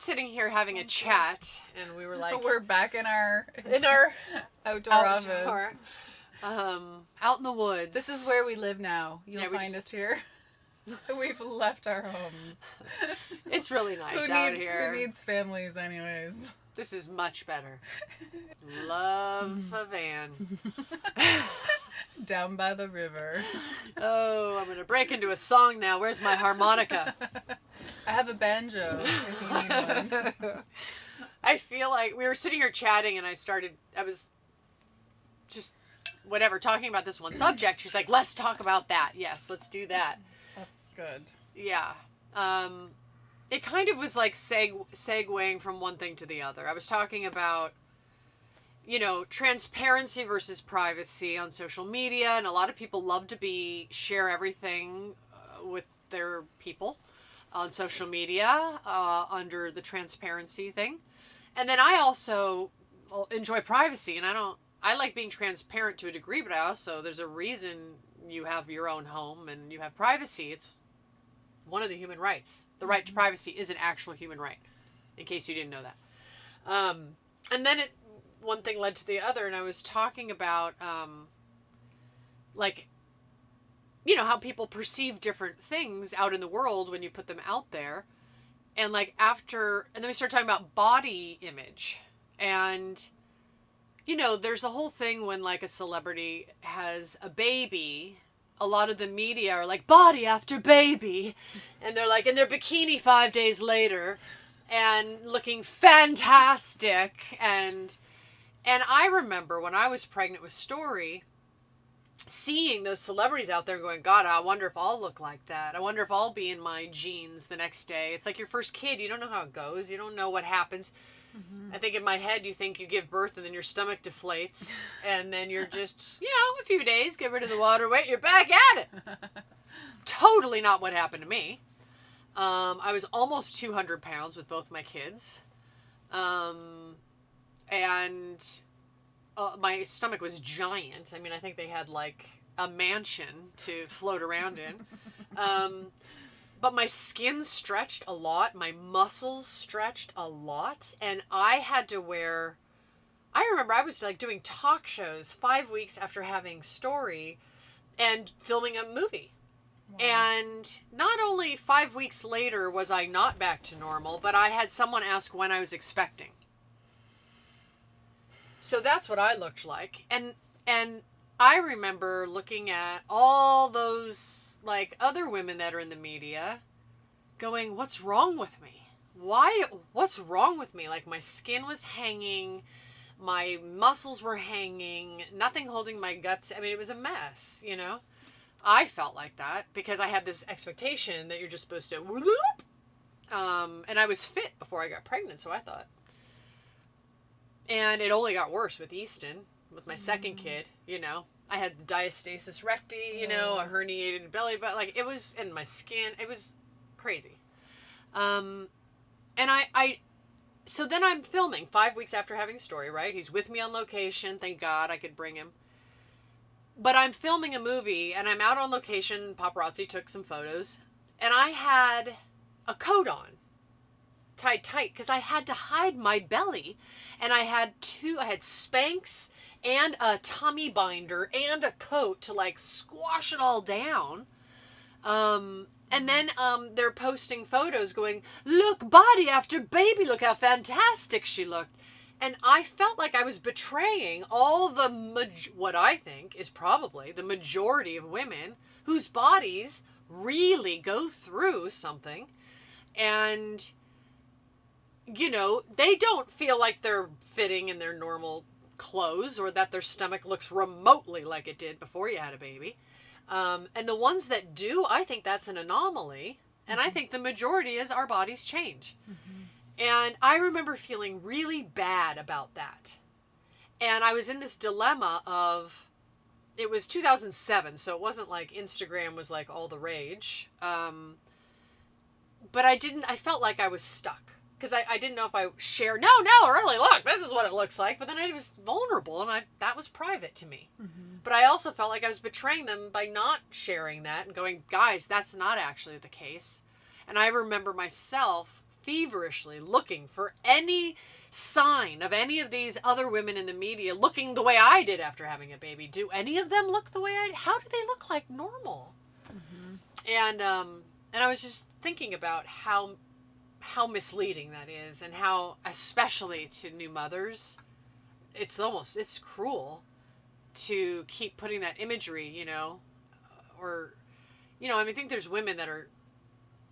sitting here having a chat, and we were like... We're back in our outdoor office. Out in the woods. This is where we live now. You'll find us here. We've left our homes. It's really nice out here. Who needs families anyways? This is much better. Love a van. Down by the river. Oh, I'm going to break into a song now. Where's my harmonica? I have a banjo if you need one. I feel like we were sitting here chatting and I was just, whatever, talking about this one subject. She's like, let's talk about that. Yes, let's do that. That's good. Yeah. It kind of was like segueing from one thing to the other. I was talking about, transparency versus privacy on social media, and a lot of people love to share everything with their people on social media under the transparency thing. And then I also enjoy privacy, and I like being transparent to a degree, but there's a reason you have your own home and you have privacy. It's one of the human rights. The right to privacy is an actual human right, in case you didn't know that. And then one thing led to the other, and I was talking about, how people perceive different things out in the world when you put them out there. And then we started talking about body image. And, there's a whole thing when a celebrity has a baby. A lot of the media are like, body after baby. And they're in their bikini 5 days later and looking fantastic. And I remember when I was pregnant with Story, seeing those celebrities out there and going, God, I wonder if I'll look like that. I wonder if I'll be in my jeans the next day. It's like your first kid. You don't know how it goes. You don't know what happens. I think in my head, you think you give birth and then your stomach deflates. And then you're just, a few days, get rid of the water weight, you're back at it. Totally not what happened to me. I was almost 200 pounds with both my kids. And my stomach was giant. I mean, I think they had a mansion to float around in. But my skin stretched a lot. My muscles stretched a lot. And I had to wear... I remember I was doing talk shows 5 weeks after having Story and filming a movie. Wow. And not only 5 weeks later was I not back to normal, but I had someone ask when I was expecting. So that's what I looked like. And I remember looking at all those other women that are in the media going, what's wrong with me? What's wrong with me? My skin was hanging, my muscles were hanging, nothing holding my guts. I mean, it was a mess, I felt like that because I had this expectation that you're just supposed to, and I was fit before I got pregnant, so I thought. And it only got worse with Easton, with my second kid, I had diastasis recti, a herniated belly button, it was in my skin. It was crazy. And so then I'm filming 5 weeks after having Story, right? He's with me on location. Thank God I could bring him. But I'm filming a movie and I'm out on location. Paparazzi took some photos and I had a coat on, tied tight, because I had to hide my belly. And I had Spanx and a tummy binder and a coat to squash it all down. And then they're posting photos going, look, body after baby, look how fantastic she looked. And I felt like I was betraying all what I think is probably the majority of women whose bodies really go through something. And, they don't feel like they're fitting in their normal clothes or that their stomach looks remotely like it did before you had a baby. And the ones that do, I think that's an anomaly. And I think the majority is our bodies change. And I remember feeling really bad about that. And I was in this dilemma of, it was 2007, so it wasn't like Instagram was all the rage. But I felt like I was stuck. Because I didn't know if I shared, no, really, look, this is what it looks like. But then I was vulnerable, and that was private to me. But I also felt like I was betraying them by not sharing that and going, guys, that's not actually the case. And I remember myself feverishly looking for any sign of any of these other women in the media looking the way I did after having a baby. Do any of them look the way I did? How do they look like normal? And I was just thinking about how misleading that is, and how, especially to new mothers, it's cruel to keep putting that imagery, or, I think there's women that are,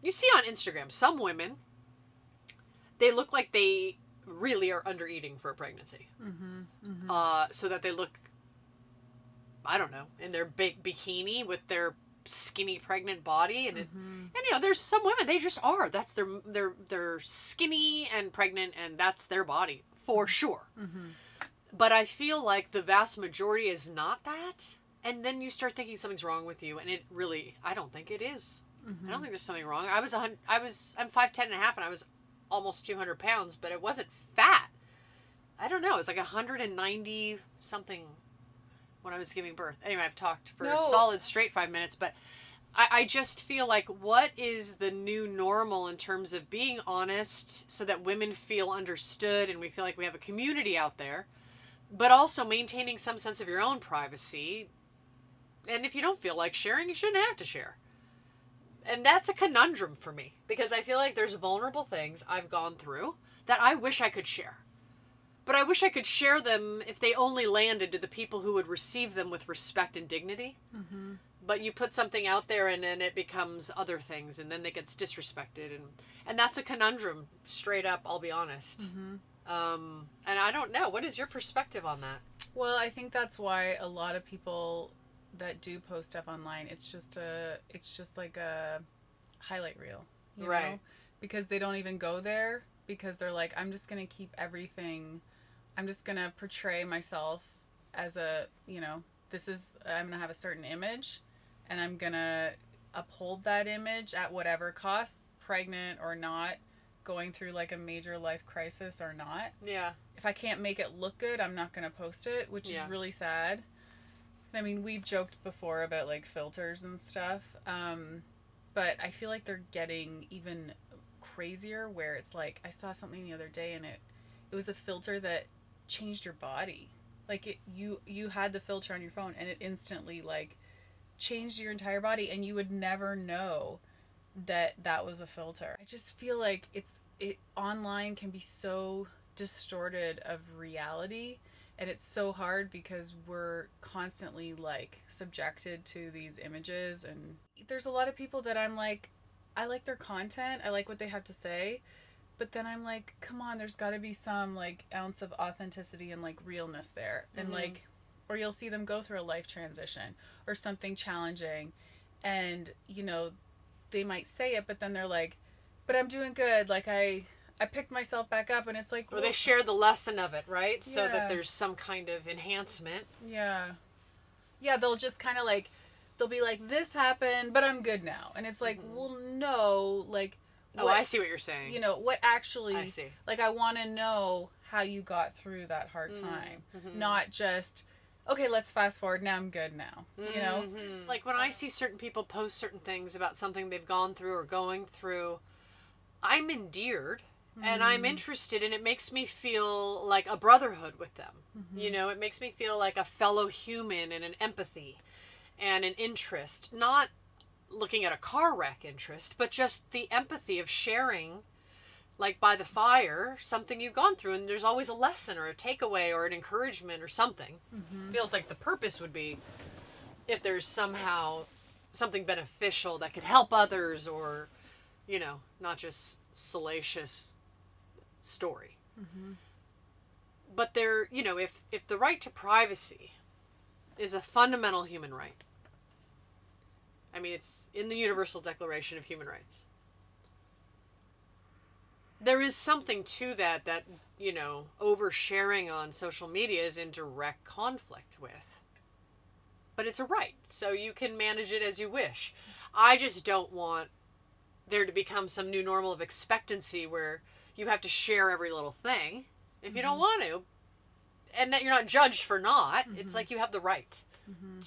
you see on Instagram, some women, they look like they really are under eating for a pregnancy. So that they look, I don't know, in their big bikini with their skinny pregnant body, and there's some women, they just are, that's they're skinny and pregnant, and that's their body for sure. But I feel like the vast majority is not that, and then you start thinking something's wrong with you, and I don't think it is. I don't think there's something wrong. I'm 5'10" and a half, and I was almost 200 pounds, but it wasn't fat. I don't know, it's like 190 something when I was giving birth. Anyway, I've talked for a solid straight 5 minutes, but I just feel like, what is the new normal in terms of being honest so that women feel understood and we feel like we have a community out there, but also maintaining some sense of your own privacy. And if you don't feel like sharing, you shouldn't have to share. And that's a conundrum for me, because I feel like there's vulnerable things I've gone through that I wish I could share. But I wish I could share them if they only landed to the people who would receive them with respect and dignity. But you put something out there, and then it becomes other things, and then it gets disrespected. And that's a conundrum, straight up, I'll be honest. And I don't know. What is your perspective on that? Well, I think that's why a lot of people that do post stuff online, it's just like a highlight reel, you know? Because they don't even go there, because they're like, I'm just going to keep everything, I'm just going to portray myself as I'm going to have a certain image, and I'm going to uphold that image at whatever cost, pregnant or not, going through like a major life crisis or not. Yeah. If I can't make it look good, I'm not going to post it, which is really sad. I mean, we've joked before about like filters and stuff, but I feel like they're getting even crazier, where it's like, I saw something the other day, and it was a filter that changed your body. Like, you had the filter on your phone, and it instantly like changed your entire body, and you would never know that was a filter. I just feel like it online can be so distorted of reality, and it's so hard because we're constantly like subjected to these images. And there's a lot of people that I'm like, I like their content, I like what they have to say, but then I'm like, come on, there's got to be some like ounce of authenticity and like realness there. And like, or you'll see them go through a life transition or something challenging, and they might say it, but then they're like, but I'm doing good, like I picked myself back up, and it's like, or they share the lesson of it, right? So that there's some kind of enhancement. Yeah, they'll just kind of like, they'll be like, this happened, but I'm good now. And it's like, well, no, like, what, I see what you're saying. What actually, I see. Like, I want to know how you got through that hard time, not just, okay, let's fast forward, now I'm good now, Like, when I see certain people post certain things about something they've gone through or going through, I'm endeared, and I'm interested, and it makes me feel like a brotherhood with them. It makes me feel like a fellow human, and an empathy and an interest, not looking at a car wreck interest, but just the empathy of sharing, like by the fire, something you've gone through, and there's always a lesson or a takeaway or an encouragement or something. Feels like the purpose would be, if there's somehow something beneficial that could help others, or not just salacious story. But there, if the right to privacy is a fundamental human right, I mean, it's in the Universal Declaration of Human Rights, there is something to that oversharing on social media is in direct conflict with. But it's a right, so you can manage it as you wish. I just don't want there to become some new normal of expectancy where you have to share every little thing if you don't want to, and that you're not judged for not. It's like you have the right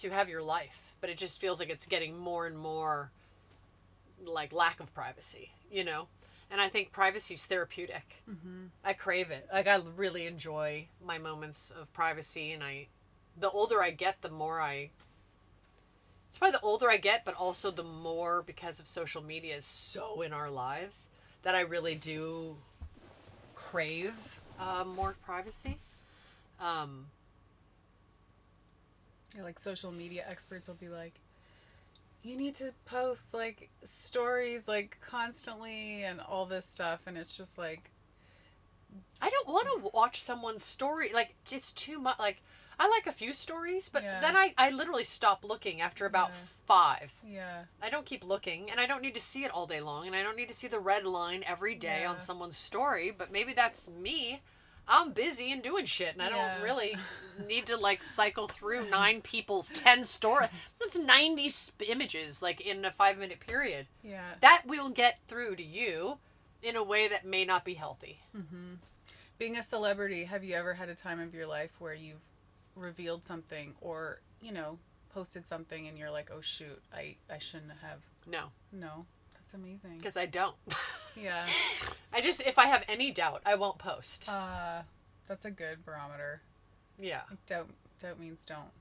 to have your life, but it just feels like it's getting more and more like lack of privacy, And I think privacy is therapeutic. Mm-hmm. I crave it. Like, I really enjoy my moments of privacy, and the older I get, the more it's probably the older I get, but also the more, because of social media is so in our lives, that I really do crave more privacy. Yeah, like social media experts will be like, you need to post like stories like constantly and all this stuff, and it's just like, I don't want to watch someone's story. Like, it's too much. Like, I like a few stories, but Yeah. then I literally stop looking after about Yeah. 5. yeah, I don't keep looking, and I don't need to see it all day long, and I don't need to see the red line every day Yeah. on someone's story, but maybe that's me. I'm busy and doing shit, and I Yeah. don't really need to, like, cycle through 9 people's 10 stories. That's 90 images, like, in a 5-minute period. yeah. That will get through to you in a way that may not be healthy. Mm-hmm. Being a celebrity, have you ever had a time of your life where you've revealed something or, posted something and you're like, oh shoot, I shouldn't have? No. No. That's amazing. Because I don't. Yeah. If I have any doubt, I won't post. That's a good barometer. Yeah. Doubt means don't.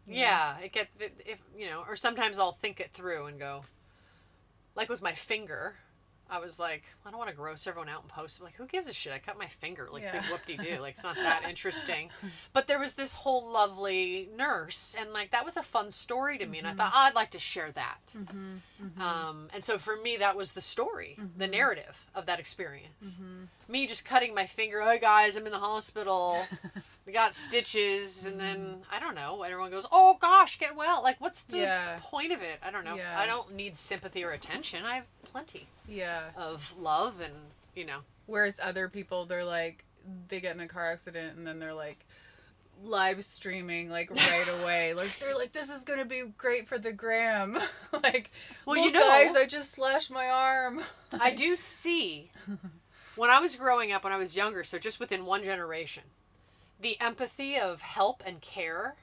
Yeah, it gets, if or sometimes I'll think it through and go, like with my finger, I was like, I don't want to gross everyone out and post. I'm like, who gives a shit? I cut my finger, like, Yeah. big whoop-de-doo. Like, it's not that interesting. But there was this whole lovely nurse, and, like, that was a fun story to me, and I thought, I'd like to share that. Mm-hmm. Mm-hmm. And so for me, that was the story, the narrative of that experience. Mm-hmm. Me just cutting my finger, oh, guys, I'm in the hospital. We got stitches, and then, I don't know, everyone goes, oh, gosh, get well. Like, what's the point of it? I don't know. Yeah. I don't need sympathy or attention. I have plenty of love, and, Whereas other people, they're like, they get in a car accident, and then they're like, live streaming, like, right away. Like, they're like, this is gonna be great for the gram. Like, well, look, guys, I just slashed my arm. I do see, when I was growing up, when I was younger, so just within one generation, the empathy of help and care,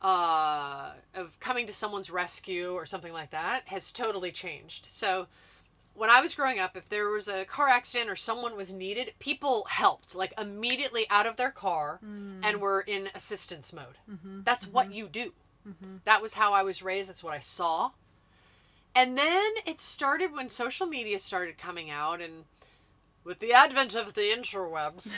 of coming to someone's rescue or something like that, has totally changed. So when I was growing up, if there was a car accident or someone was needed, people helped, like, immediately out of their car and were in assistance mode. Mm-hmm. That's what you do. Mm-hmm. That was how I was raised. That's what I saw. And then it started when social media started coming out, and with the advent of the interwebs,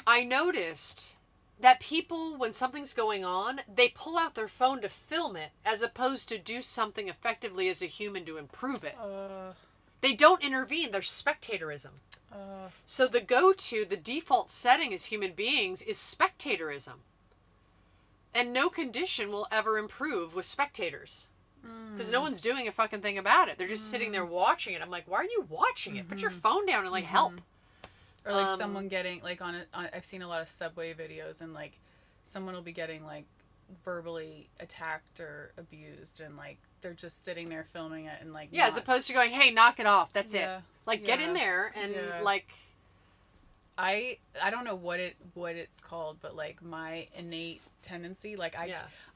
I noticed that people, when something's going on, they pull out their phone to film it as opposed to do something effectively as a human to improve it. They don't intervene. There's spectatorism. So the the default setting as human beings is spectatorism. And no condition will ever improve with spectators. Because no one's doing a fucking thing about it. They're just sitting there watching it. I'm like, why are you watching it? Put your phone down and, like, help. Or, like, someone getting, like, I've seen a lot of subway videos, and, like, someone will be getting, like, verbally attacked or abused, and, like, they're just sitting there filming it, and, like, yeah, as opposed to going, hey, knock it off. That's it. Like, get in there and, like... I don't know what it's called, but, like, my innate tendency, like,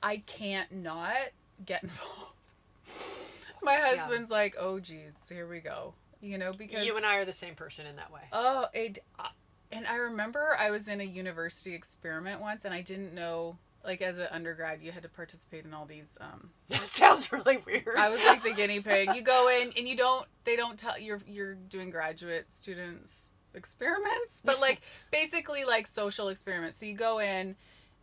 I can't not get involved. My husband's like, oh, geez, here we go. Because... You and I are the same person in that way. Oh, and I remember I was in a university experiment once, and I didn't know, like, as an undergrad, you had to participate in all these... That sounds really weird. I was like the guinea pig. You go in, and they don't tell... You're doing graduate students experiments, but, like, basically, like, social experiments. So you go in,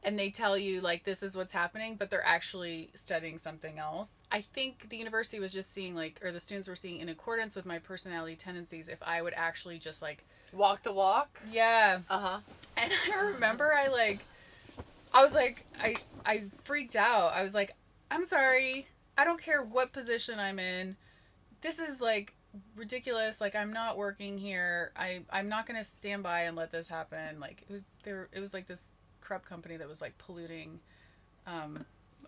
and they tell you, like, this is what's happening, but they're actually studying something else. I think the university was just seeing, like, or the students were seeing, in accordance with my personality tendencies, if I would actually just, like... Walk the walk? Yeah. Uh-huh. And I remember I was like, I freaked out. I was like, I'm sorry. I don't care what position I'm in. This is, like, ridiculous. Like, I'm not working here. I'm not going to stand by and let this happen. Like, it was like this corrupt company that was, like, polluting,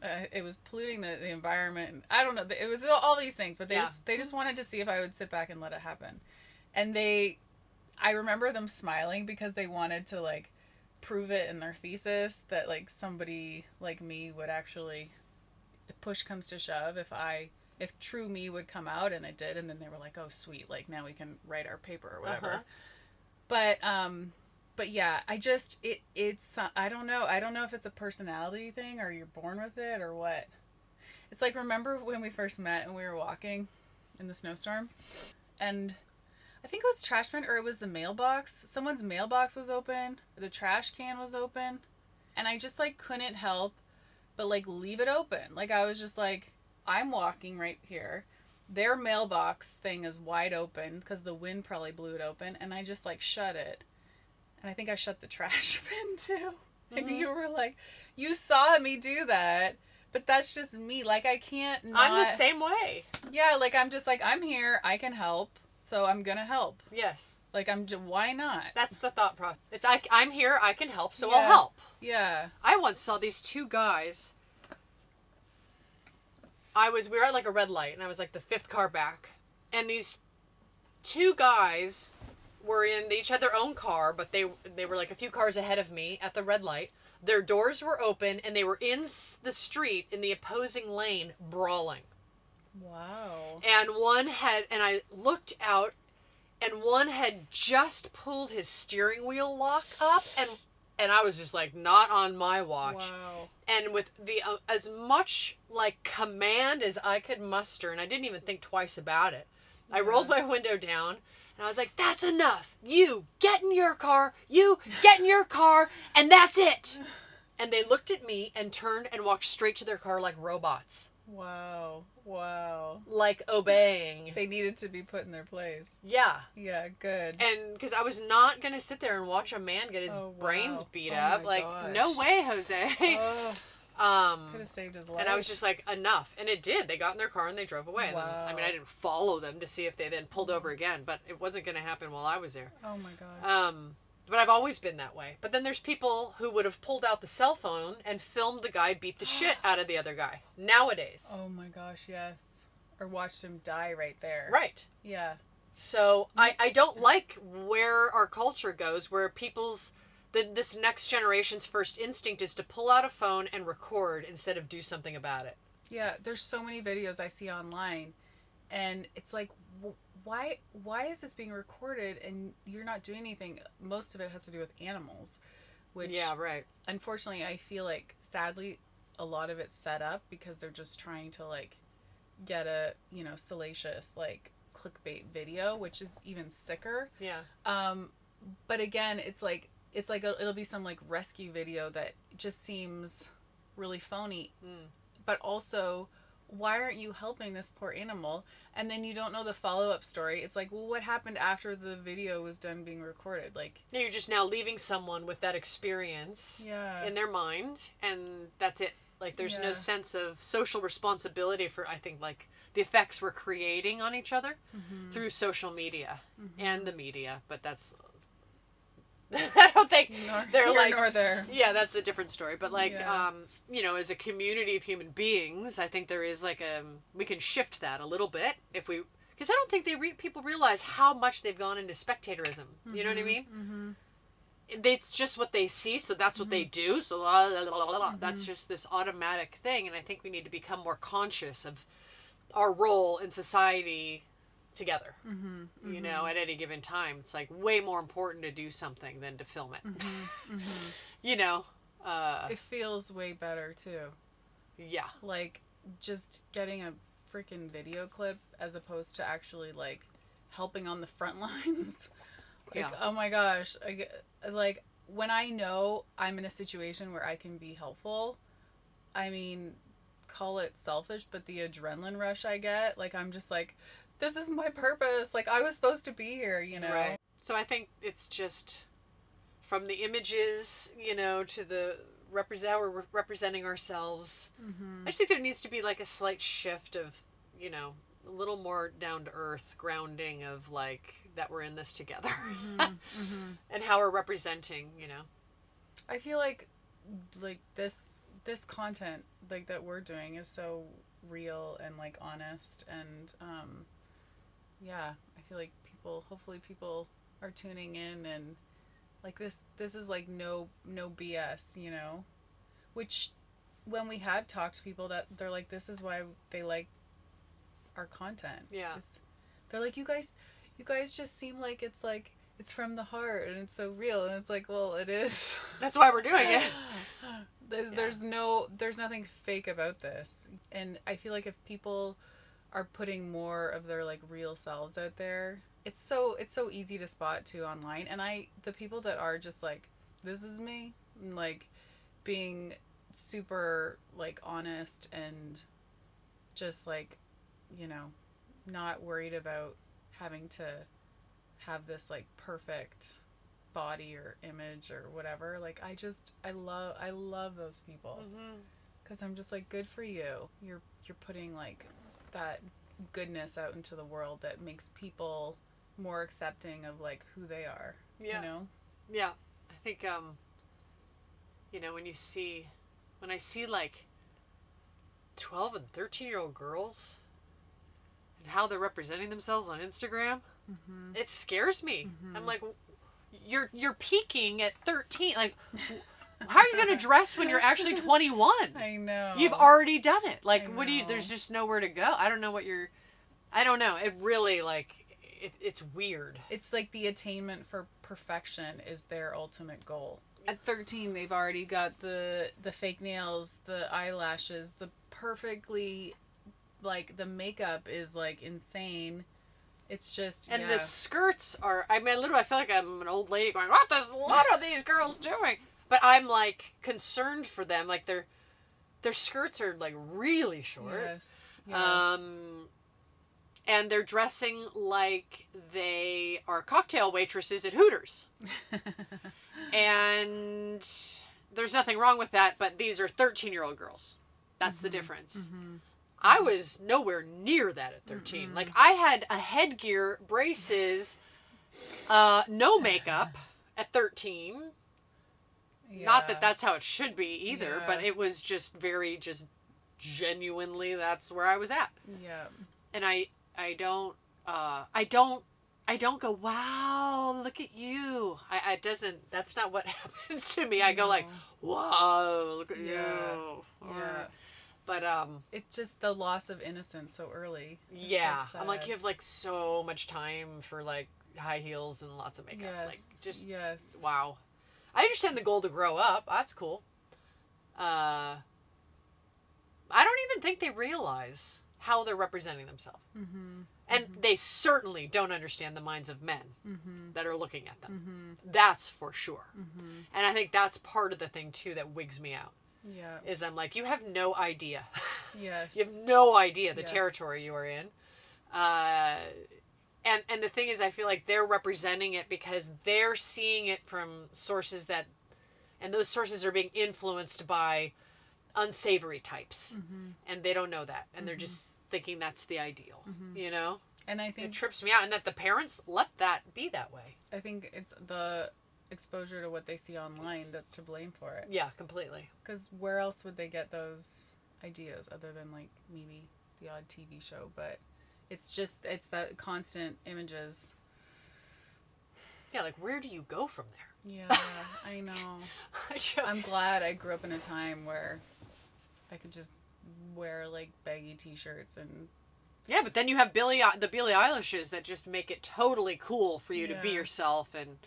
it was polluting the environment. I don't know. It was all these things, but they just wanted to see if I would sit back and let it happen. And I remember them smiling because they wanted to, like, prove it in their thesis that, like, somebody like me would actually, if push comes to shove, if I if true me would come out, and it did, and then they were like, oh sweet, like now we can write our paper or whatever. But yeah, it's I don't know if it's a personality thing or you're born with it or what. It's like, remember when we first met and we were walking in the snowstorm, and I think it was trash bin, or it was the mailbox. Someone's mailbox was open, or the trash can was open, and I just like couldn't help but like leave it open. Like I was just like, I'm walking right here, their mailbox thing is wide open because the wind probably blew it open, and I just like shut it. And I think I shut the trash bin too. And you were like, you saw me do that. But that's just me. Like, I can't not... I'm the same way. Yeah, like, I'm just like, I'm here. I can help. So I'm going to help. Yes. Like, why not? That's the thought process. It's like, I'm here. I can help. So I'll help. Yeah. I once saw these two guys. We were at like a red light. And I was like the fifth car back. And these two guys they each had their own car. But they were like a few cars ahead of me at the red light. Their doors were open, and they were in the street in the opposing lane, brawling. Wow. And I looked out, and one had just pulled his steering wheel lock up, and I was just like, not on my watch. Wow. And with as much like command as I could muster, and I didn't even think twice about it, I rolled my window down. And I was like, that's enough. You get in your car. You get in your car. And that's it. And they looked at me and turned and walked straight to their car like robots. Wow. Wow. Like obeying. They needed to be put in their place. Yeah. Yeah, good. And because I was not going to sit there and watch a man get his brains beat up. Like, gosh. no way, Jose. Could have saved his life. And I was just like, enough. And it did. They got in their car and they drove away. Wow. And then, I didn't follow them to see if they then pulled over again, but it wasn't going to happen while I was there. Oh my gosh. But I've always been that way. But then there's people who would have pulled out the cell phone and filmed the guy beat the shit out of the other guy. Nowadays. Oh my gosh, yes. Or watched him die right there. Right. Yeah. So I don't like where our culture goes, where this next generation's first instinct is to pull out a phone and record instead of do something about it. Yeah, there's so many videos I see online, and it's like, why is this being recorded and you're not doing anything? Most of it has to do with animals, which, yeah, right. Unfortunately, I feel like, sadly, a lot of it's set up because they're just trying to like get a, salacious like clickbait video, which is even sicker. Yeah. But again, it's like it'll be some like rescue video that just seems really phony. But also, why aren't you helping this poor animal? And then you don't know the follow-up story. It's like, well, what happened after the video was done being recorded? Like, you're just now leaving someone with that experience in their mind, and that's it. Like, there's no sense of social responsibility for, I think, like, the effects we're creating on each other through social media and the media. But that's... I don't think they're like... nor there. Yeah, that's a different story. But, like, as a community of human beings, I think there is, like, we can shift that a little bit if we... Because I don't think people realize how much they've gone into spectatorism. You know what I mean? It's just what they see, so that's what they do. So that's just this automatic thing. And I think we need to become more conscious of our role in society together. At any given time. It's like way more important to do something than to film it. It feels way better too. Yeah. Like just getting a freaking video clip as opposed to actually like helping on the front lines. Like, oh my gosh. Like, when I know I'm in a situation where I can be helpful, I mean, call it selfish, but the adrenaline rush I get, like, I'm just like, this is my purpose. Like, I was supposed to be here, Right. So I think it's just from the images, to the how we're representing ourselves. I just think there needs to be, like, a slight shift of, a little more down to earth grounding of, like, that we're in this together and how we're representing, I feel like this content like that we're doing is so real and like honest, and I feel like hopefully people are tuning in, and like this is like no BS, which when we have talked to people that they're like, this is why they like our content. Yeah. They're like, you guys just seem like it's from the heart and it's so real, and it's like, well, it is. That's why we're doing it. There's nothing fake about this, and I feel like if people are putting more of their like real selves out there, it's so easy to spot too online. And the people that are just like, this is me, and like being super like honest and just like, you know, not worried about having to have this like perfect body or image or whatever. Like I love those people, because I'm just like, good for you. You're putting like that goodness out into the world that makes people more accepting of like who they are. Yeah. You know? Yeah. I think you know, when I see like 12 and 13-year-old girls and how they're representing themselves on Instagram, it scares me. I'm like, you're peaking at 13. Like, how are you going to dress when you're actually 21? I know. You've already done it. Like, there's just nowhere to go. I don't know It really, like, it's weird. It's like the attainment for perfection is their ultimate goal. At 13, they've already got the fake nails, the eyelashes, the perfectly, like, the makeup is, like, insane. It's just, and the skirts are, I mean, literally, I feel like I'm an old lady going, what are these girls doing? But I'm, like, concerned for them. Like, their skirts are, like, really short. Yes. And they're dressing like they are cocktail waitresses at Hooters. And there's nothing wrong with that, but these are 13-year-old girls. That's the difference. I was nowhere near that at 13. Like, I had a headgear, braces, no makeup at 13. Yeah. Not that that's how it should be either, but it was just genuinely, that's where I was at. Yeah. And I don't go, wow, look at you. That's not what happens to me. I go like, whoa, look at you. Yeah. But, it's just the loss of innocence so early. It's so I'm like, you have like so much time for like high heels and lots of makeup. Yes. Like, just, yes. Wow. I understand the goal to grow up. That's cool. I don't even think they realize how they're representing themselves. And they certainly don't understand the minds of men that are looking at them. That's for sure. And I think that's part of the thing, too, that wigs me out. Yeah. Is I'm like, you have no idea. Yes. You have no idea the territory you are in. And the thing is, I feel like they're representing it because they're seeing it from sources and those sources are being influenced by unsavory types. And they don't know that. And they're just thinking that's the ideal, you know? And I think it trips me out. And that the parents let that be that way. I think it's the exposure to what they see online that's to blame for it. Yeah, completely. Because where else would they get those ideas other than like maybe the odd TV show? But it's that constant images. Yeah, like where do you go from there? Yeah, I know. I'm glad I grew up in a time where I could just wear like baggy t-shirts and... Yeah, but then you have the Billie Eilishes that just make it totally cool for you to be yourself and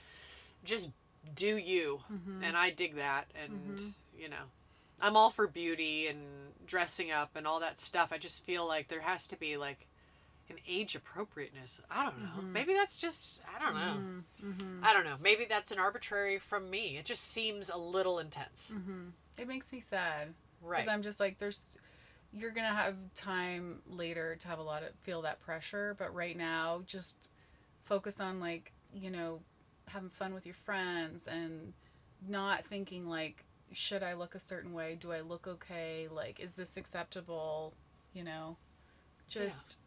just do you. And I dig that. And, you know, I'm all for beauty and dressing up and all that stuff. I just feel like there has to be like an age appropriateness. I don't know. Maybe that's just, I don't know. I don't know. Maybe that's an arbitrary from me. It just seems a little intense. It makes me sad. Right. Because I'm just like, you're going to have time later to have feel that pressure. But right now, just focus on like, you know, having fun with your friends and not thinking like, should I look a certain way? Do I look okay? Like, is this acceptable? You know, just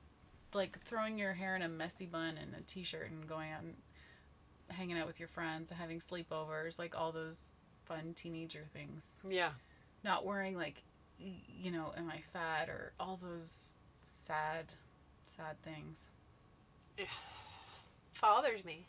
like throwing your hair in a messy bun and a t-shirt and going out and hanging out with your friends and having sleepovers, like all those fun teenager things. Yeah. Not wearing like, you know, am I fat or all those sad things. It bothers me.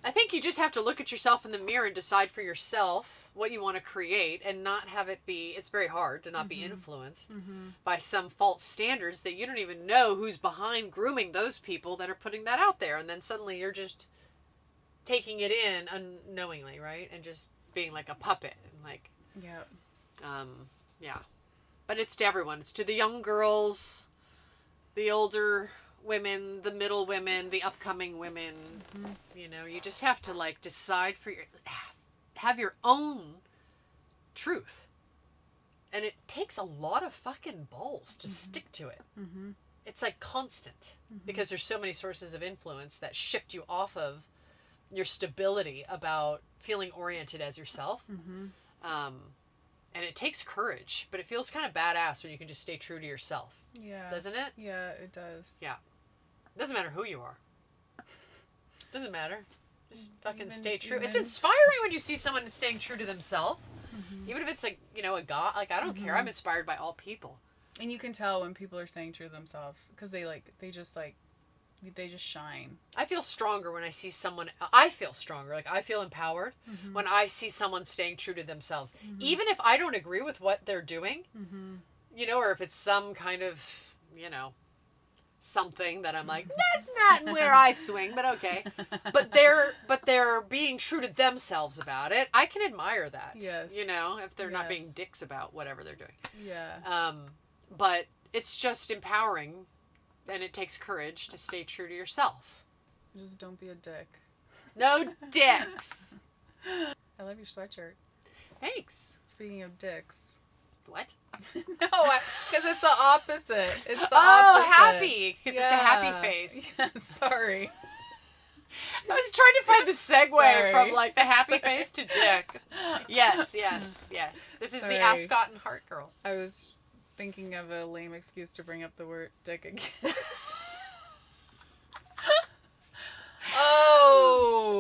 I think you just have to look at yourself in the mirror and decide for yourself what you want to create and not have it be, it's very hard to not be influenced Mm-hmm. by some false standards that you don't even know who's behind grooming those people that are putting that out there. And then suddenly you're just taking it in unknowingly, right? And just being like a puppet and like, Yeah. yeah. But it's to everyone. It's to the young girls, the older women, the middle women, the upcoming women. Mm-hmm. You know, you just have to like decide for have your own truth. And it takes a lot of fucking balls to stick to it. Mm-hmm. It's like constant because there's so many sources of influence that shift you off of your stability about feeling oriented as yourself. Mm-hmm. And it takes courage, but it feels kind of badass when you can just stay true to yourself. Yeah. Doesn't it? Yeah, it does. Yeah. Doesn't matter who you are. Doesn't matter. Just fucking stay true. It's inspiring when you see someone staying true to themselves. Mm-hmm. Even if it's like, you know, a god. Like, I don't care. I'm inspired by all people. And you can tell when people are staying true to themselves because they just shine. I feel stronger when I see someone. I feel stronger. Like, I feel empowered when I see someone staying true to themselves. Even if I don't agree with what they're doing, you know, or if it's some kind of, you know, something that I'm like, that's not where I swing, but okay. But they're being true to themselves about it. I can admire that. Yes. You know, if they're not being dicks about whatever they're doing. Yeah. But it's just empowering, and it takes courage to stay true to yourself. Just don't be a dick. No dicks. I love your sweatshirt. Thanks. Speaking of dicks. What? No, because it's the opposite. It's the Oh, opposite. happy. Because it's a happy face. Yeah, sorry. I was trying to find the segue Sorry. from like the happy face to dick. Yes. This is Sorry. the Ascot and Hart girls. I was thinking of a lame excuse to bring up the word dick again.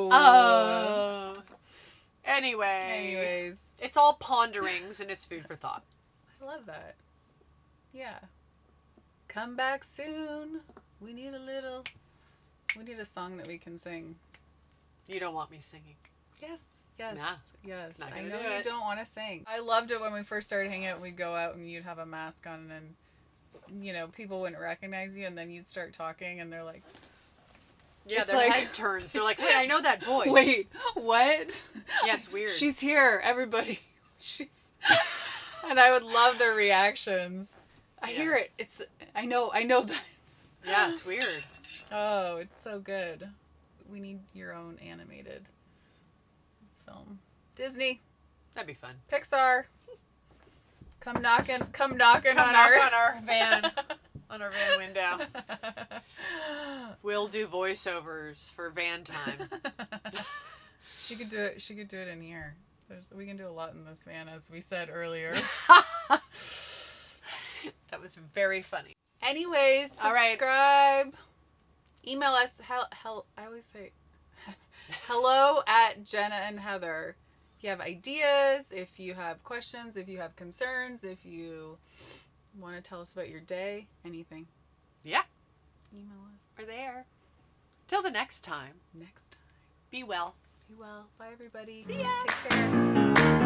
Oh. Anyway. Anyways. It's all ponderings and it's food for thought. I love that. Yeah. Come back soon. We need a song that we can sing. You don't want me singing. Yes. Nah, Yes. not I gonna know do you it. don't want to sing. I loved it when we first started hanging out. We'd go out and you'd have a mask on and, you know, people wouldn't recognize you and then you'd start talking and they're like, Yeah, It's their like- head turns. They're like, wait, I know that voice. wait, what? Yeah, it's weird. She's here, everybody. And I would love their reactions. I hear it. I know that. Yeah, it's weird. Oh, it's so good. We need your own animated film. Disney, That'd be fun. Pixar. Come knocking on Come knock our on our van. On our van window. We'll do voiceovers for van time. She could do it in here. We can do a lot in this van, as we said earlier. That was very funny. Anyways, All right. subscribe. Email us. I always say hello at Jenna and Heather. If you have ideas, if you have questions, if you have concerns, if you want to tell us about your day, anything. Yeah, Email us. we're there. Till the next time. Next time. Be well. Be well. Bye, everybody. See ya. Take care.